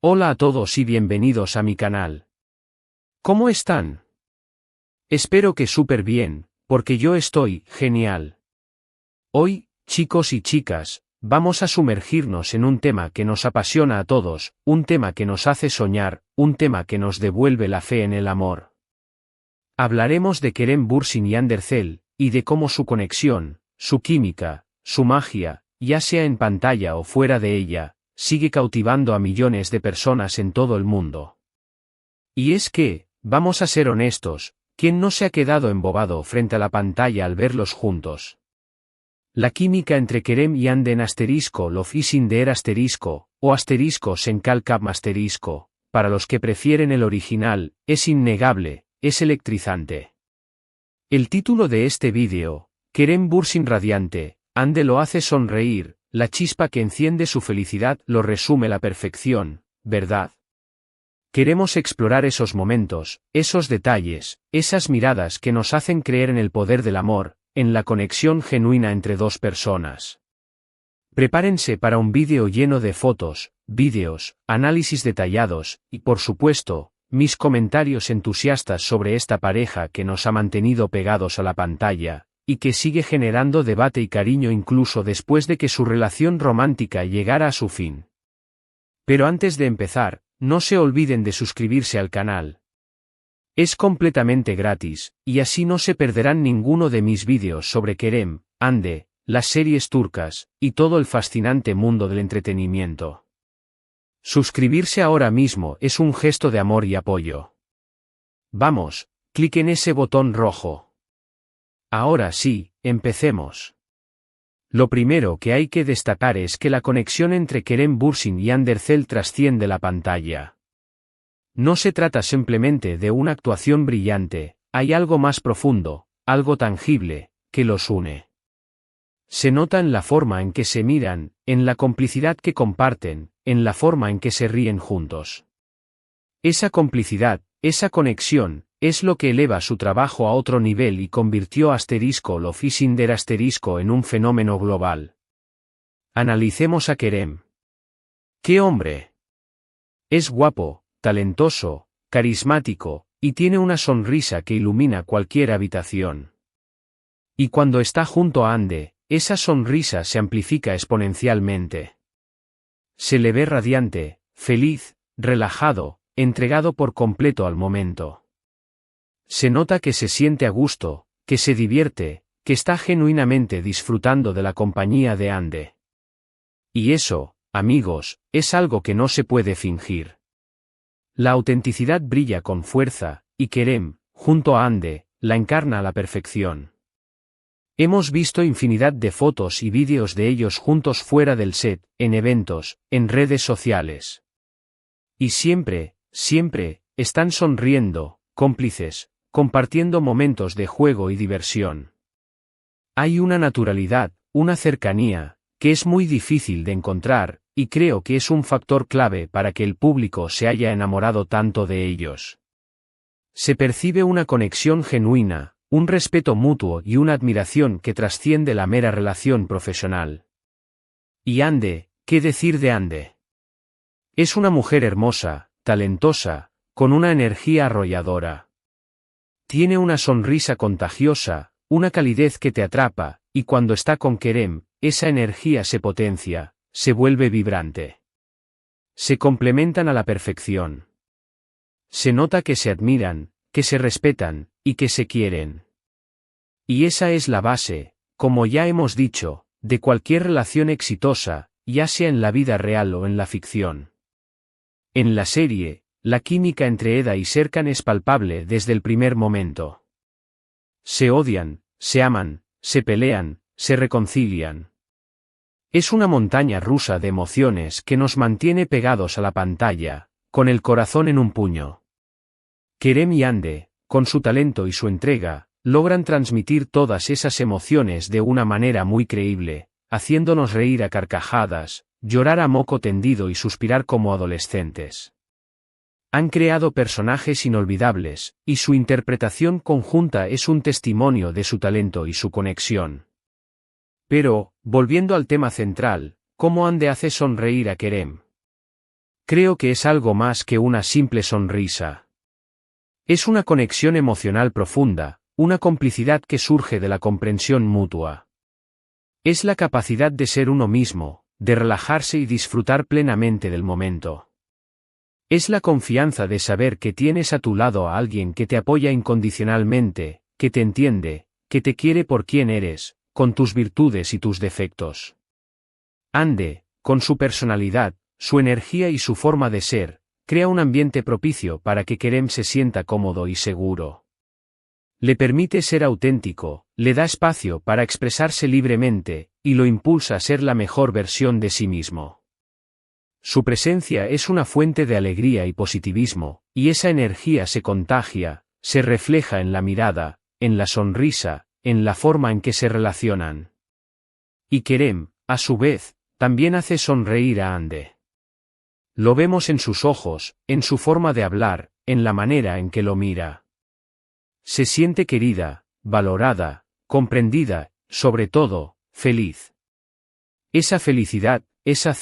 Hola a todos y bienvenidos a mi canal. ¿Cómo están? Espero que súper bien, porque yo estoy genial. Hoy, chicos y chicas, vamos a sumergirnos en un tema que nos apasiona a todos, un tema que nos hace soñar, un tema que nos devuelve la fe en el amor. Hablaremos de Kerem Bürsin y Hande Erçel, y de cómo su conexión, su química, su magia, ya sea en pantalla o fuera de ella, sigue cautivando a millones de personas en todo el mundo. Y es que, vamos a ser honestos, ¿quién no se ha quedado embobado frente a la pantalla al verlos juntos? La química entre Kerem y Hande en *Love is in the air* o *Sen Kalkap*, para los que prefieren el original, es innegable, es electrizante. El título de este vídeo, Kerem Bürsin radiante, Hande lo hace sonreír, la chispa que enciende su felicidad lo resume a la perfección, ¿verdad? Queremos explorar esos momentos, esos detalles, esas miradas que nos hacen creer en el poder del amor, en la conexión genuina entre dos personas. Prepárense para un vídeo lleno de fotos, vídeos, análisis detallados, y por supuesto, mis comentarios entusiastas sobre esta pareja que nos ha mantenido pegados a la pantalla, y que sigue generando debate y cariño incluso después de que su relación romántica llegara a su fin. Pero antes de empezar, no se olviden de suscribirse al canal. Es completamente gratis, y así no se perderán ninguno de mis vídeos sobre Kerem, Hande, las series turcas, y todo el fascinante mundo del entretenimiento. Suscribirse ahora mismo es un gesto de amor y apoyo. Vamos, clic en ese botón rojo. Ahora sí, empecemos. Lo primero que hay que destacar es que la conexión entre Kerem Bürsin y Hande Erçel trasciende la pantalla. No se trata simplemente de una actuación brillante, hay algo más profundo, algo tangible, que los une. Se nota en la forma en que se miran, en la complicidad que comparten, en la forma en que se ríen juntos. Esa complicidad, esa conexión, es lo que eleva su trabajo a otro nivel y convirtió *Love is in the air* en un fenómeno global. Analicemos a Kerem. ¡Qué hombre! Es guapo, talentoso, carismático, y tiene una sonrisa que ilumina cualquier habitación. Y cuando está junto a Hande, esa sonrisa se amplifica exponencialmente. Se le ve radiante, feliz, relajado, entregado por completo al momento. Se nota que se siente a gusto, que se divierte, que está genuinamente disfrutando de la compañía de Hande. Y eso, amigos, es algo que no se puede fingir. La autenticidad brilla con fuerza, y Kerem, junto a Hande, la encarna a la perfección. Hemos visto infinidad de fotos y vídeos de ellos juntos fuera del set, en eventos, en redes sociales. Y siempre, están sonriendo, cómplices, compartiendo momentos de juego y diversión. Hay una naturalidad, una cercanía, que es muy difícil de encontrar, y creo que es un factor clave para que el público se haya enamorado tanto de ellos. Se percibe una conexión genuina, un respeto mutuo y una admiración que trasciende la mera relación profesional. Y Hande, ¿qué decir de Hande? Es una mujer hermosa, talentosa, con una energía arrolladora. Tiene una sonrisa contagiosa, una calidez que te atrapa, y cuando está con Kerem, esa energía se potencia, se vuelve vibrante. Se complementan a la perfección. Se nota que se admiran, que se respetan, y que se quieren. Y esa es la base, como ya hemos dicho, de cualquier relación exitosa, ya sea en la vida real o en la ficción. En la serie, la química entre Eda y Serkan es palpable desde el primer momento. Se odian, se aman, se pelean, se reconcilian. Es una montaña rusa de emociones que nos mantiene pegados a la pantalla, con el corazón en un puño. Kerem y Hande, con su talento y su entrega, logran transmitir todas esas emociones de una manera muy creíble, haciéndonos reír a carcajadas, llorar a moco tendido y suspirar como adolescentes. Han creado personajes inolvidables, y su interpretación conjunta es un testimonio de su talento y su conexión. Pero, volviendo al tema central, ¿cómo Hande hace sonreír a Kerem? Creo que es algo más que una simple sonrisa. Es una conexión emocional profunda, una complicidad que surge de la comprensión mutua. Es la capacidad de ser uno mismo, de relajarse y disfrutar plenamente del momento. Es la confianza de saber que tienes a tu lado a alguien que te apoya incondicionalmente, que te entiende, que te quiere por quien eres, con tus virtudes y tus defectos. Ande, con su personalidad, su energía y su forma de ser, crea un ambiente propicio para que Kerem se sienta cómodo y seguro. Le permite ser auténtico, le da espacio para expresarse libremente, y lo impulsa a ser la mejor versión de sí mismo. Su presencia es una fuente de alegría y positivismo, y esa energía se contagia, se refleja en la mirada, en la sonrisa, en la forma en que se relacionan. Y Kerem, a su vez, también hace sonreír a Hande. Lo vemos en sus ojos, en su forma de hablar, en la manera en que lo mira. Se siente querida, valorada, comprendida, sobre todo, feliz. Esa felicidad, esa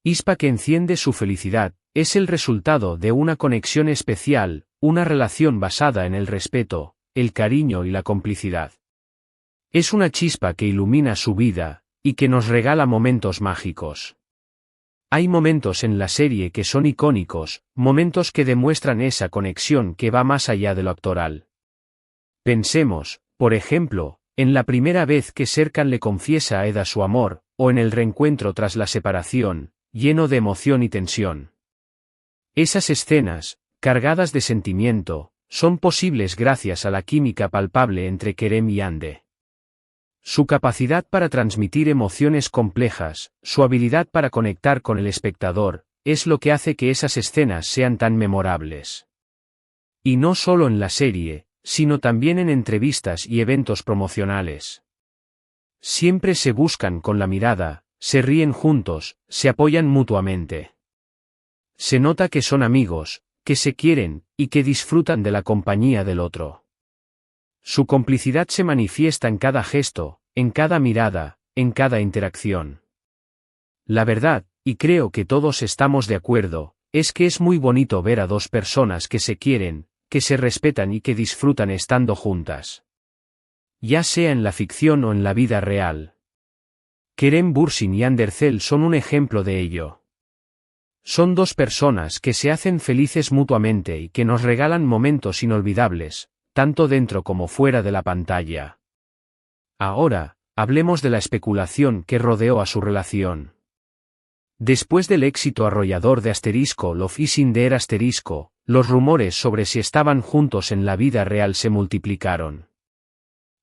chispa que enciende su felicidad, es el resultado de una conexión especial, una relación basada en el respeto, el cariño y la complicidad. Es una chispa que ilumina su vida, y que nos regala momentos mágicos. Hay momentos en la serie que son icónicos, momentos que demuestran esa conexión que va más allá de lo actoral. Pensemos, por ejemplo, en la primera vez que Serkan le confiesa a Eda su amor, o en el reencuentro tras la separación, lleno de emoción y tensión. Esas escenas, cargadas de sentimiento, son posibles gracias a la química palpable entre Kerem y Hande. Su capacidad para transmitir emociones complejas, su habilidad para conectar con el espectador, es lo que hace que esas escenas sean tan memorables. Y no solo en la serie, sino también en entrevistas y eventos promocionales. Siempre se buscan con la mirada, se ríen juntos, se apoyan mutuamente. Se nota que son amigos, que se quieren, y que disfrutan de la compañía del otro. Su complicidad se manifiesta en cada gesto, en cada mirada, en cada interacción. La verdad, y creo que todos estamos de acuerdo, es que es muy bonito ver a dos personas que se quieren, que se respetan y que disfrutan estando juntas. Ya sea en la ficción o en la vida real. Kerem Bürsin y Hande Erçel son un ejemplo de ello. Son dos personas que se hacen felices mutuamente y que nos regalan momentos inolvidables, tanto dentro como fuera de la pantalla. Ahora, hablemos de la especulación que rodeó a su relación. Después del éxito arrollador de Love is in the air los rumores sobre si estaban juntos en la vida real se multiplicaron.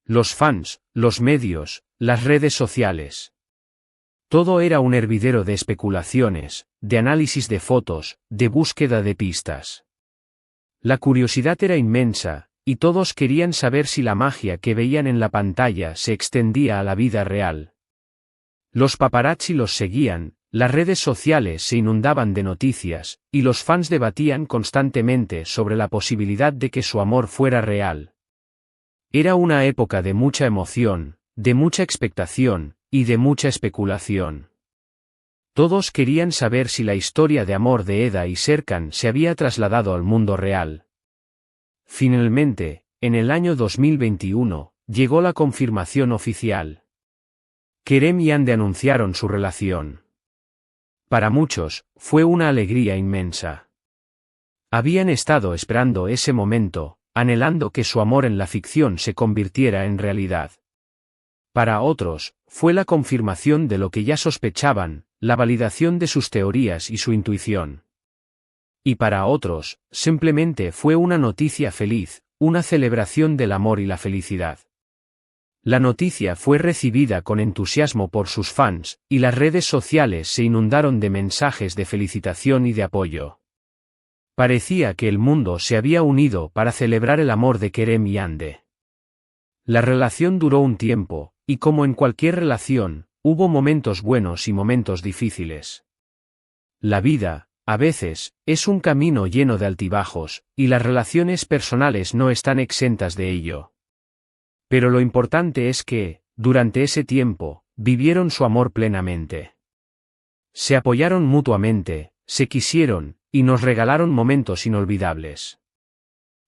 Los fans, los medios, las redes sociales. Todo era un hervidero de especulaciones, de análisis de fotos, de búsqueda de pistas. La curiosidad era inmensa, y todos querían saber si la magia que veían en la pantalla se extendía a la vida real. Los paparazzi los seguían, las redes sociales se inundaban de noticias, y los fans debatían constantemente sobre la posibilidad de que su amor fuera real. Era una época de mucha emoción, de mucha expectación, y de mucha especulación. Todos querían saber si la historia de amor de Eda y Serkan se había trasladado al mundo real. Finalmente, en el año 2021, llegó la confirmación oficial. Kerem y Hande anunciaron su relación. Para muchos, fue una alegría inmensa. Habían estado esperando ese momento, anhelando que su amor en la ficción se convirtiera en realidad. Para otros, fue la confirmación de lo que ya sospechaban, la validación de sus teorías y su intuición. Y para otros, simplemente fue una noticia feliz, una celebración del amor y la felicidad. La noticia fue recibida con entusiasmo por sus fans, y las redes sociales se inundaron de mensajes de felicitación y de apoyo. Parecía que el mundo se había unido para celebrar el amor de Kerem y Hande. La relación duró un tiempo, y como en cualquier relación, hubo momentos buenos y momentos difíciles. La vida, a veces, es un camino lleno de altibajos, y las relaciones personales no están exentas de ello. Pero lo importante es que, durante ese tiempo, vivieron su amor plenamente. Se apoyaron mutuamente, se quisieron, y nos regalaron momentos inolvidables.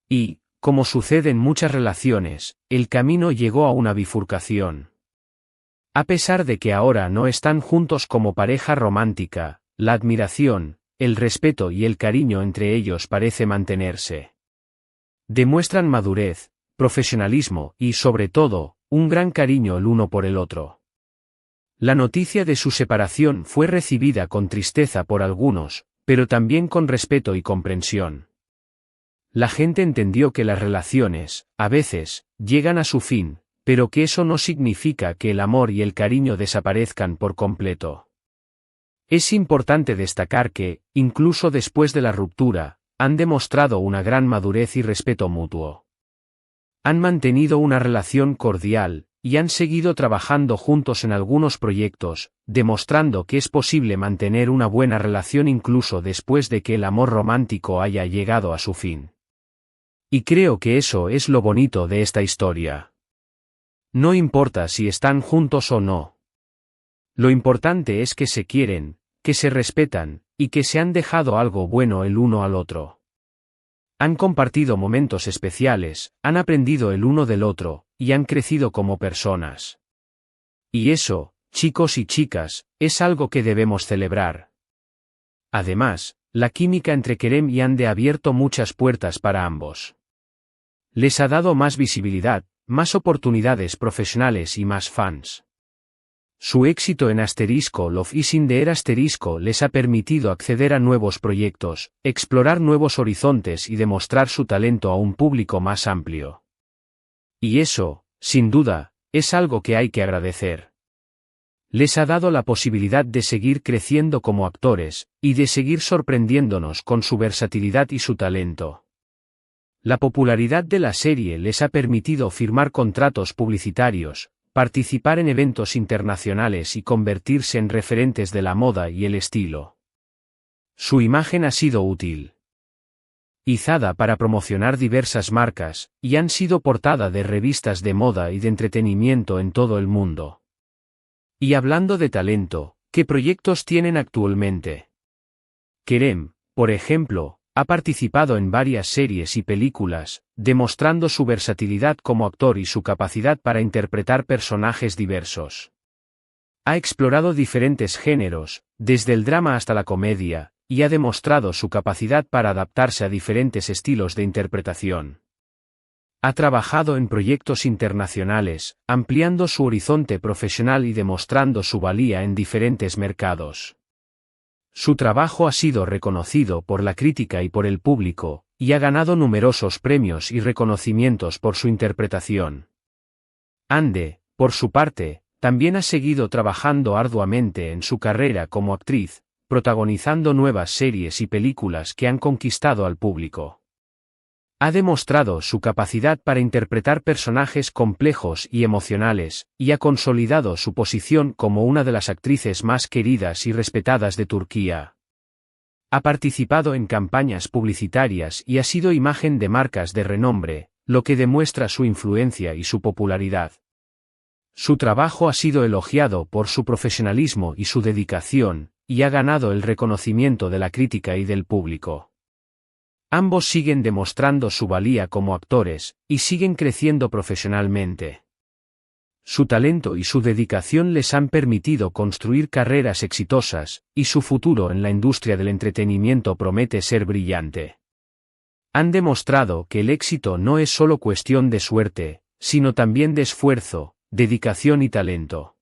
Y, como sucede en muchas relaciones, el camino llegó a una bifurcación. A pesar de que ahora no están juntos como pareja romántica, la admiración, el respeto y el cariño entre ellos parece mantenerse. Demuestran madurez, profesionalismo y, sobre todo, un gran cariño el uno por el otro. La noticia de su separación fue recibida con tristeza por algunos, pero también con respeto y comprensión. La gente entendió que las relaciones, a veces, llegan a su fin, pero que eso no significa que el amor y el cariño desaparezcan por completo. Es importante destacar que, incluso después de la ruptura, han demostrado una gran madurez y respeto mutuo. Han mantenido una relación cordial, y han seguido trabajando juntos en algunos proyectos, demostrando que es posible mantener una buena relación incluso después de que el amor romántico haya llegado a su fin. Y creo que eso es lo bonito de esta historia. No importa si están juntos o no. Lo importante es que se quieren, que se respetan, y que se han dejado algo bueno el uno al otro. Han compartido momentos especiales, han aprendido el uno del otro, y han crecido como personas. Y eso, chicos y chicas, es algo que debemos celebrar. Además, la química entre Kerem y Hande ha abierto muchas puertas para ambos. Les ha dado más visibilidad, más oportunidades profesionales y más fans. Su éxito en Love is in the Air les ha permitido acceder a nuevos proyectos, explorar nuevos horizontes y demostrar su talento a un público más amplio. Y eso, sin duda, es algo que hay que agradecer. Les ha dado la posibilidad de seguir creciendo como actores, y de seguir sorprendiéndonos con su versatilidad y su talento. La popularidad de la serie les ha permitido firmar contratos publicitarios, participar en eventos internacionales y convertirse en referentes de la moda y el estilo. Su imagen ha sido útil. Izada para promocionar diversas marcas, y han sido portada de revistas de moda y de entretenimiento en todo el mundo. Y hablando de talento, ¿qué proyectos tienen actualmente? Kerem, por ejemplo, ha participado en varias series y películas, demostrando su versatilidad como actor y su capacidad para interpretar personajes diversos. Ha explorado diferentes géneros, desde el drama hasta la comedia, y ha demostrado su capacidad para adaptarse a diferentes estilos de interpretación. Ha trabajado en proyectos internacionales, ampliando su horizonte profesional y demostrando su valía en diferentes mercados. Su trabajo ha sido reconocido por la crítica y por el público, y ha ganado numerosos premios y reconocimientos por su interpretación. Hande, por su parte, también ha seguido trabajando arduamente en su carrera como actriz, protagonizando nuevas series y películas que han conquistado al público. Ha demostrado su capacidad para interpretar personajes complejos y emocionales, y ha consolidado su posición como una de las actrices más queridas y respetadas de Turquía. Ha participado en campañas publicitarias y ha sido imagen de marcas de renombre, lo que demuestra su influencia y su popularidad. Su trabajo ha sido elogiado por su profesionalismo y su dedicación, y ha ganado el reconocimiento de la crítica y del público. Ambos siguen demostrando su valía como actores, y siguen creciendo profesionalmente. Su talento y su dedicación les han permitido construir carreras exitosas, y su futuro en la industria del entretenimiento promete ser brillante. Han demostrado que el éxito no es solo cuestión de suerte, sino también de esfuerzo, dedicación y talento.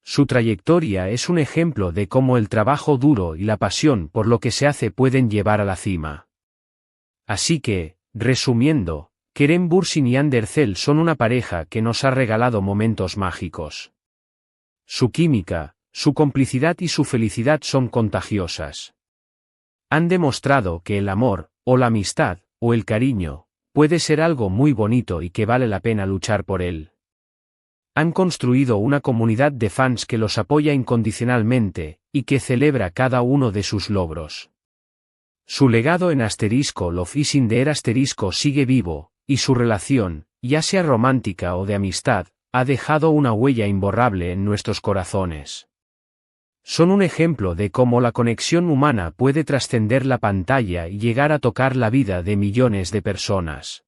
Su trayectoria es un ejemplo de cómo el trabajo duro y la pasión por lo que se hace pueden llevar a la cima. Así que, resumiendo, Kerem Bürsin y Hande Erçel son una pareja que nos ha regalado momentos mágicos. Su química, su complicidad y su felicidad son contagiosas. Han demostrado que el amor, o la amistad, o el cariño, puede ser algo muy bonito y que vale la pena luchar por él. Han construido una comunidad de fans que los apoya incondicionalmente, y que celebra cada uno de sus logros. Su legado en Love is in the Air sigue vivo, y su relación, ya sea romántica o de amistad, ha dejado una huella imborrable en nuestros corazones. Son un ejemplo de cómo la conexión humana puede trascender la pantalla y llegar a tocar la vida de millones de personas.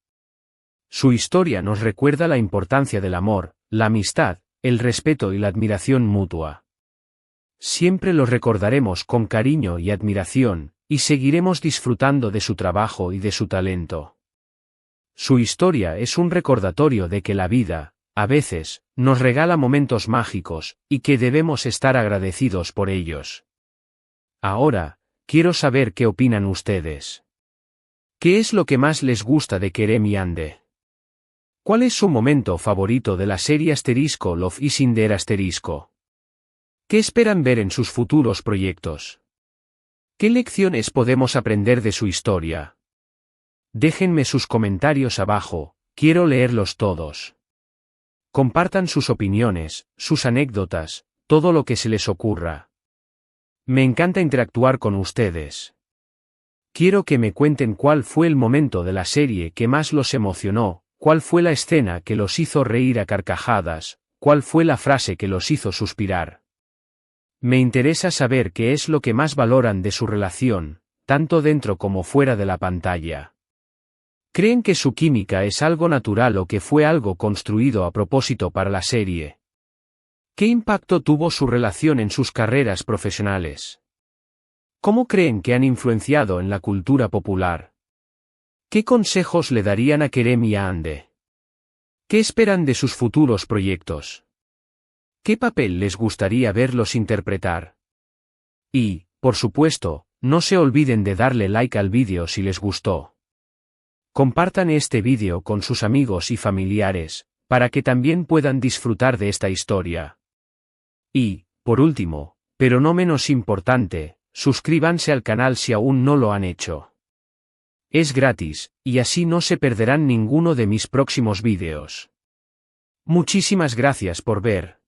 Su historia nos recuerda la importancia del amor, la amistad, el respeto y la admiración mutua. Siempre los recordaremos con cariño y admiración, y seguiremos disfrutando de su trabajo y de su talento. Su historia es un recordatorio de que la vida, a veces, nos regala momentos mágicos, y que debemos estar agradecidos por ellos. Ahora, quiero saber qué opinan ustedes. ¿Qué es lo que más les gusta de Kerem y Ande? ¿Cuál es su momento favorito de la serie Love is in the Air ¿Qué esperan ver en sus futuros proyectos? ¿Qué lecciones podemos aprender de su historia? Déjenme sus comentarios abajo, quiero leerlos todos. Compartan sus opiniones, sus anécdotas, todo lo que se les ocurra. Me encanta interactuar con ustedes. Quiero que me cuenten cuál fue el momento de la serie que más los emocionó, cuál fue la escena que los hizo reír a carcajadas, cuál fue la frase que los hizo suspirar. Me interesa saber qué es lo que más valoran de su relación, tanto dentro como fuera de la pantalla. ¿Creen que su química es algo natural o que fue algo construido a propósito para la serie? ¿Qué impacto tuvo su relación en sus carreras profesionales? ¿Cómo creen que han influenciado en la cultura popular? ¿Qué consejos le darían a Kerem y a Ande? ¿Qué esperan de sus futuros proyectos? ¿Qué papel les gustaría verlos interpretar? Y, por supuesto, no se olviden de darle like al vídeo si les gustó. Compartan este vídeo con sus amigos y familiares, para que también puedan disfrutar de esta historia. Y, por último, pero no menos importante, suscríbanse al canal si aún no lo han hecho. Es gratis, y así no se perderán ninguno de mis próximos vídeos. Muchísimas gracias por ver.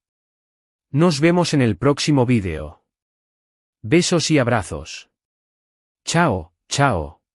Nos vemos en el próximo vídeo. Besos y abrazos. Chao, chao.